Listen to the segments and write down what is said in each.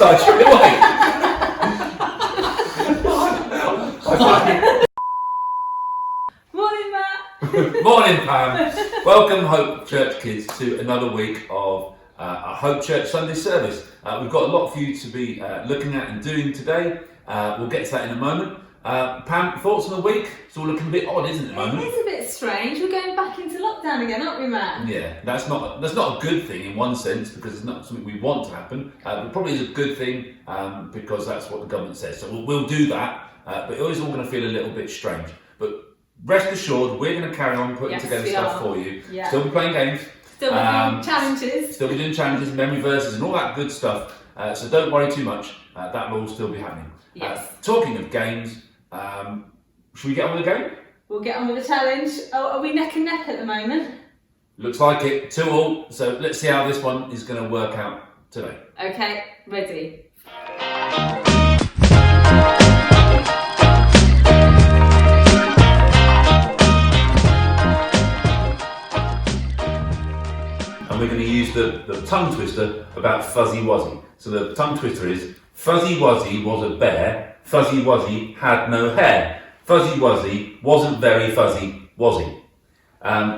outside straight away. Morning, Matt. Morning, Pam. Welcome, Hope Church kids, to another week of our Hope Church Sunday service. We've got a lot for you to be looking at and doing today. We'll get to that in a moment. Pam, thoughts on the week? It's all looking a bit odd, isn't it, at the moment? It is a bit strange. We're going back into lockdown again, aren't we, Matt? Yeah, that's not a good thing in one sense, because it's not something we want to happen. But probably is a good thing because that's what the government says. So we'll do that, but it is all going to feel a little bit strange. But rest assured, we're going to carry on putting together stuff for you. Yeah. Still be playing games. Still be doing challenges. Still be doing challenges, memory verses and all that good stuff. So don't worry too much. That will all still be happening. Yes. Talking of games, should we get on with the game? We'll get on with the challenge. Oh, are we neck and neck at the moment? Looks like it. 2-2. So let's see how this one is going to work out today. Okay, ready. And we're going to use the tongue twister about Fuzzy Wuzzy. So the tongue twister is, Fuzzy Wuzzy was a bear, Fuzzy Wuzzy had no hair. Fuzzy Wuzzy wasn't very fuzzy, was he?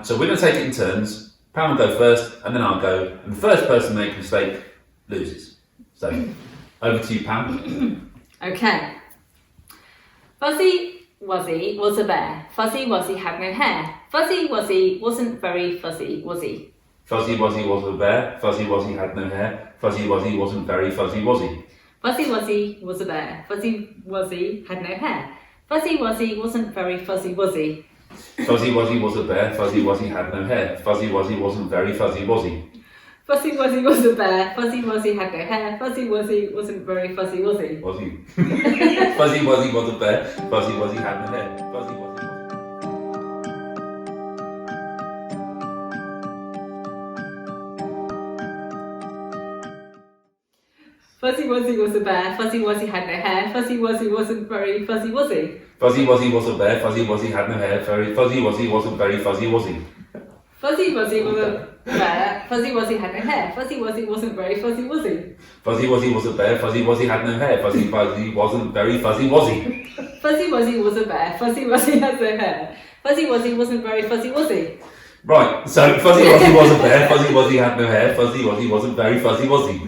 So we're going to take it in turns. Pam will go first, and then I'll go. And the first person to make a mistake loses. So, over to you, Pam. Okay. Fuzzy Wuzzy was a bear. Fuzzy Wuzzy had no hair. Fuzzy Wuzzy wasn't very fuzzy, was he? Fuzzy Wuzzy was a bear. Fuzzy Wuzzy had no hair. Fuzzy Wuzzy wasn't very fuzzy, was he? Fuzzy Wuzzy was a bear. Fuzzy Wuzzy had no hair. Fuzzy Wuzzy wasn't very fuzzy, was he? Fuzzy Wuzzy was a bear. Fuzzy Wuzzy had no hair. Fuzzy Wuzzy wasn't very fuzzy, was he? Fuzzy Wuzzy was a bear. Fuzzy Wuzzy had no hair. Fuzzy Wuzzy wasn't very fuzzy, was he? Was he? Fuzzy Wuzzy was a bear. Fuzzy Wuzzy had no hair. Fuzzy Wuzzy. Fuzzy Wuzzy was a bear. Fuzzy Wuzzy had no hair. Fuzzy Wuzzy wasn't very fuzzy, was he? Fuzzy Wuzzy was a bear. Fuzzy Wuzzy had no hair. Fuzzy Wuzzy wasn't very fuzzy, was he? Fuzzy Wuzzy was a bear. Fuzzy Wuzzy had no hair. Fuzzy Wuzzy wasn't very fuzzy, was he? Fuzzy Wuzzy was a bear. Fuzzy Wuzzy had no hair. Fuzzy Wuzzy wasn't very fuzzy, was he? Fuzzy Wuzzy was a bear. Fuzzy Wuzzy had no hair. Fuzzy Wuzzy wasn't very fuzzy, was he? Right, so Fuzzy Wuzzy was a bear. Fuzzy Wuzzy had no hair. Fuzzy Wuzzy wasn't very fuzzy, was he?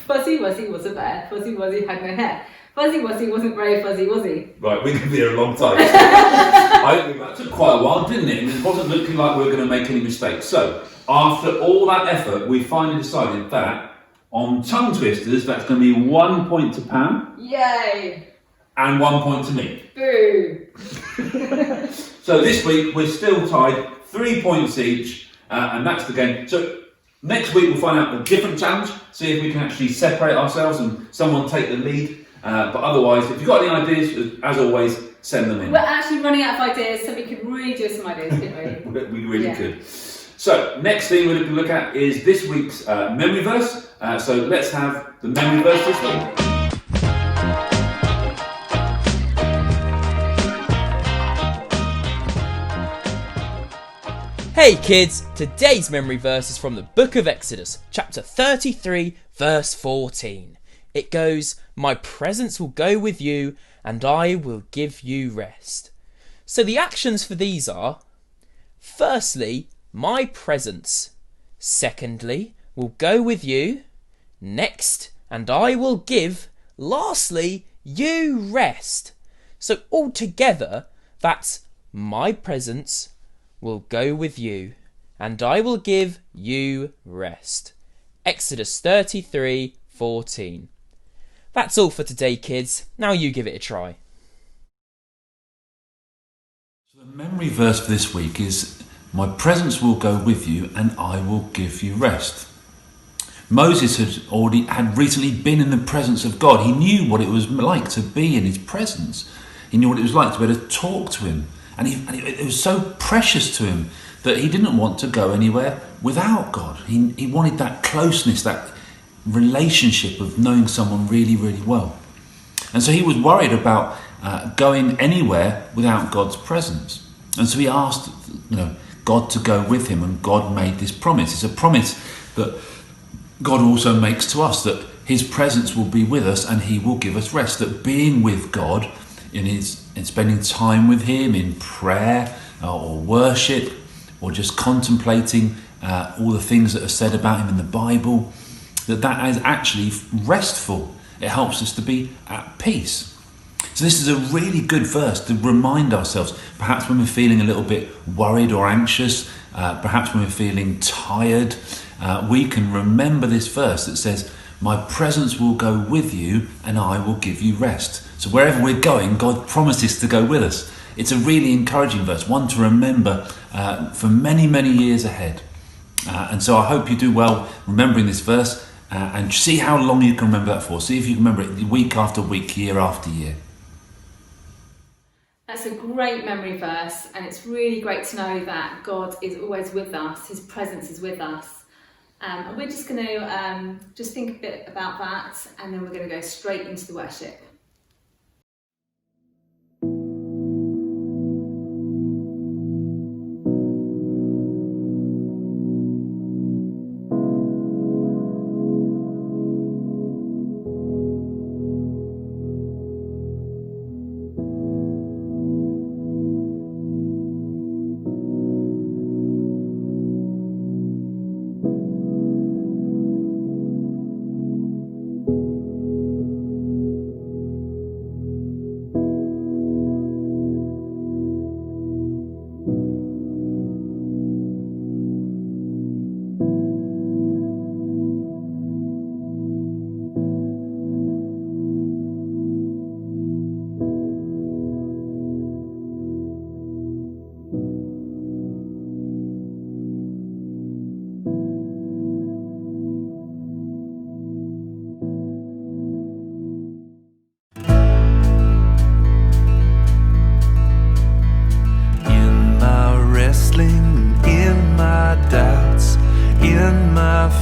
Fuzzy Wuzzy was a bear. Fuzzy Wuzzy had no hair. Fuzzy Wuzzy wasn't very fuzzy, was he? Right, we could be here a long time. That took quite a while, didn't it? And it wasn't looking like we were going to make any mistakes. So, after all that effort, we finally decided that on tongue twisters, that's going to be 1 point to Pam. Yay! And 1 point to me. Boo! So this week, we're still tied, 3 points each, and that's the game. So, next week we'll find out a different challenge, see if we can actually separate ourselves and someone take the lead. But otherwise, if you've got any ideas, as always, send them in. We're actually running out of ideas, so we could really do some ideas, couldn't we? We really could. So, next thing we're going to look at is this week's memory verse. So let's have the memory verse this week. Hey kids, today's memory verse is from the book of Exodus, chapter 33, verse 14. It goes, "My presence will go with you, and I will give you rest." So the actions for these are, firstly, my presence. Secondly, will go with you. Next, and I will give. Lastly, you rest. So altogether, that's my presence will go with you, and I will give you rest. Exodus 33:14. That's all for today, kids. Now you give it a try. So the memory verse for this week is, "My presence will go with you, and I will give you rest." Moses had recently been in the presence of God. He knew what it was like to be in his presence. He knew what it was like to be able to talk to him. And it was so precious to him that he didn't want to go anywhere without God. He wanted that closeness, that relationship of knowing someone really, really well. And so he was worried about going anywhere without God's presence. And so he asked, God to go with him, and God made this promise. It's a promise that God also makes to us, that His presence will be with us and He will give us rest. That being with God, in spending time with Him in prayer or worship, or just contemplating all the things that are said about Him in the Bible, that is actually restful. It helps us to be at peace. So this is a really good verse to remind ourselves, perhaps when we're feeling a little bit worried or anxious, perhaps when we're feeling tired, we can remember this verse that says, my presence will go with you and I will give you rest. So wherever we're going, God promises to go with us. It's a really encouraging verse, one to remember for many, many years ahead. And so I hope you do well remembering this verse and see how long you can remember that for. See if you can remember it week after week, year after year. That's a great memory verse, and it's really great to know that God is always with us, His presence is with us. And we're just going to just think a bit about that, and then we're going to go straight into the worship.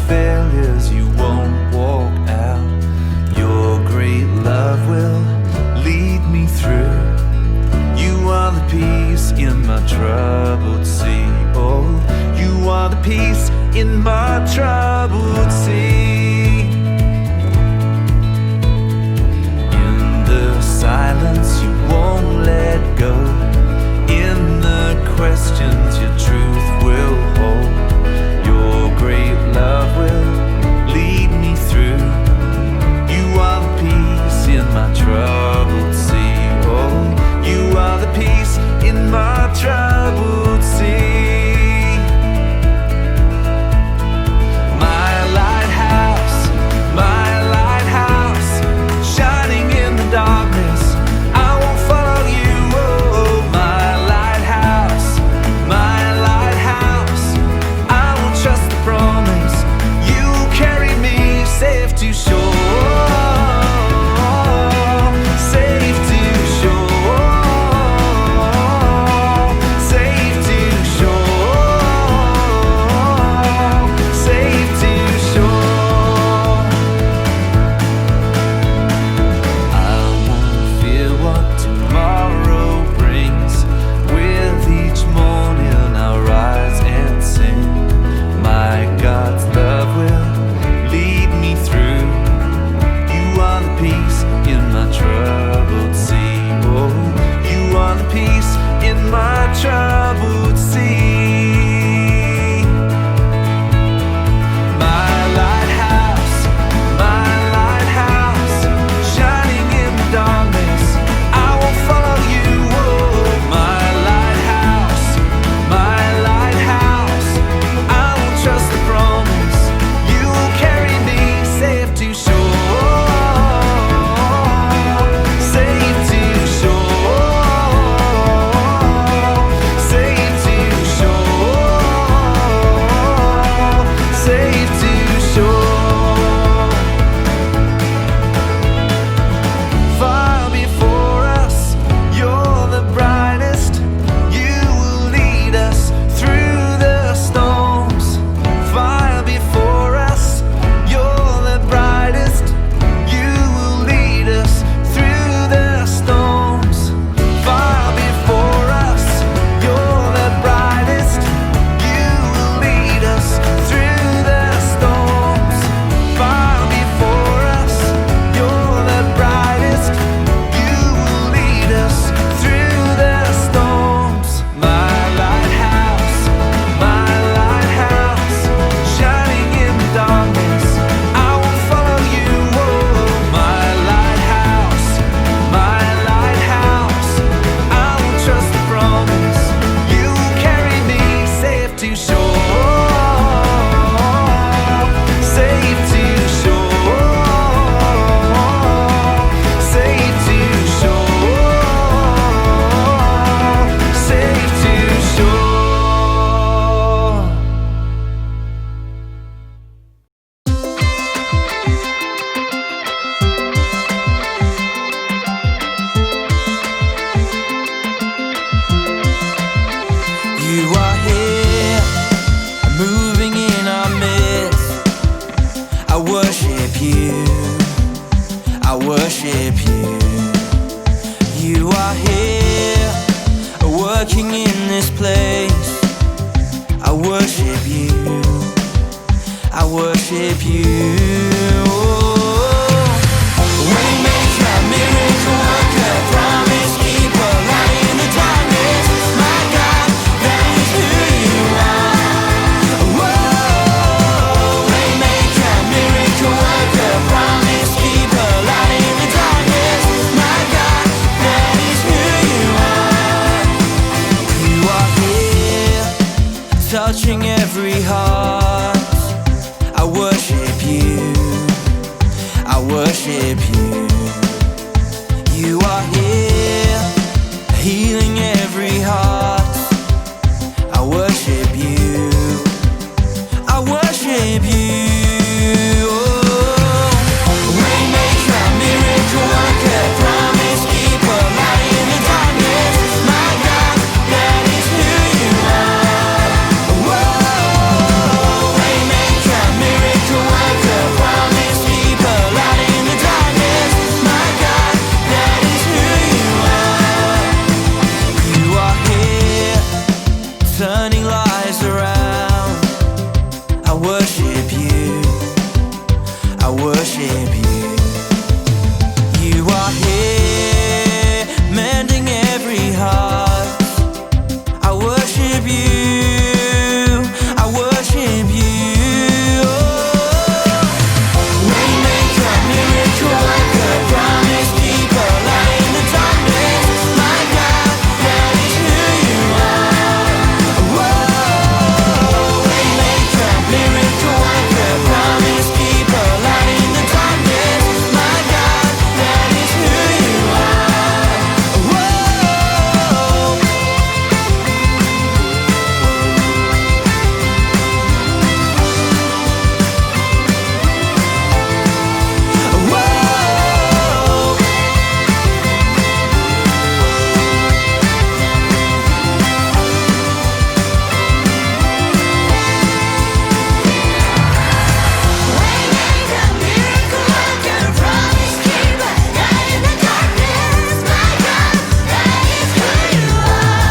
failures you won't walk out. Your great love will lead me through. You are the peace in my troubled sea. Oh, you are the peace in my troubled sea. In the silence you won't let go. In the questions your truth will hold. Your great love will lead me through. You are the peace in my troubled sea. Oh, you are the peace in my troubled sea. Shining in the darkness, I won't follow you. Oh, my lighthouse, I will trust the promise. You carry me safe to shore, safe to shore, safe to shore, safe to shore. Troubled sea, my lighthouse, shining in the darkness, I will follow you. Oh, my lighthouse, I will trust the promise. You will carry me safe to shore, safe to shore. Safe to this place. I worship you, I worship you. Waymaker, miracle worker, promise keeper, light in the darkness. My God, that is who you are. Whoa, waymaker, miracle worker, promise keeper, light in the darkness. My God, that is who you are. You are here, touching every heart. I worship you, I worship you. You are here, healing every heart. I worship you, I worship you. Oh, waymaker, miracle worker, promise keeper, light in the darkness. My God, that is who you are. Whoa, waymaker, miracle worker, promise keeper, light in the darkness. My God, that is who you are. You are here, turning lives around. I worship you, I worship you. You are here, mending every heart. I worship you, I worship you. Oh, waymaker, miracle worker, promise keeper, light in the darkness. My God, that is who you are. Whoa, waymaker, miracle worker, promise keeper, light in the darkness. My God, that is who you are. Whoa. Whoa. Waymaker, miracle worker, promise keeper, light in the darkness. My God, that is who you are.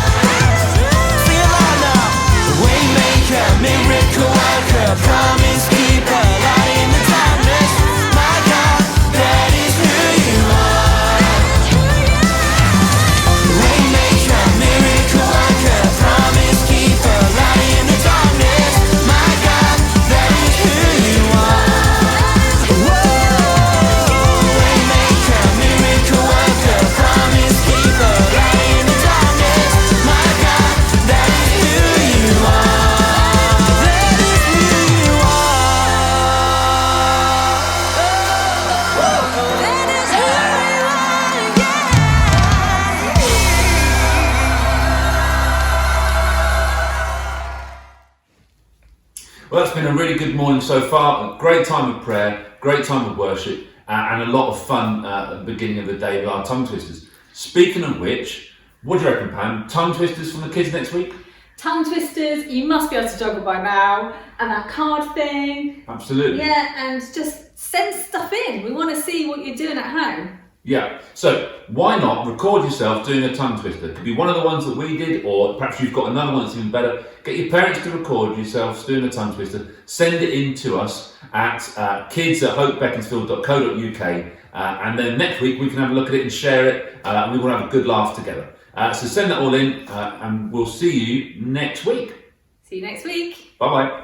Sing it loud now. Waymaker, miracle worker, promise keeper, light in the darkness. My God, that is who you are. Waymaker, miracle worker, promise keeper, light in the darkness. My God, that is who you are. Whoa, waymaker, miracle worker, promise keeper, light in the darkness. My God, that is who you are. That is who you are. That is who you are. Well, that's been a really good morning so far. A great time of prayer, great time of worship, and a lot of fun at the beginning of the day with our tongue twisters. Speaking of which, what do you reckon, Pam? Tongue twisters from the kids next week? Tongue twisters, you must be able to juggle by now, and that card thing. Absolutely. Yeah, and just send stuff in. We want to see what you're doing at home. Yeah, so why not record yourself doing a tongue twister? It could be one of the ones that we did, or perhaps you've got another one that's even better. Get your parents to record yourselves doing a tongue twister. Send it in to us at kids@hopebeaconsfield.co.uk, and then next week we can have a look at it and share it, and we will have a good laugh together. So send that all in, and we'll see you next week. See you next week. Bye-bye.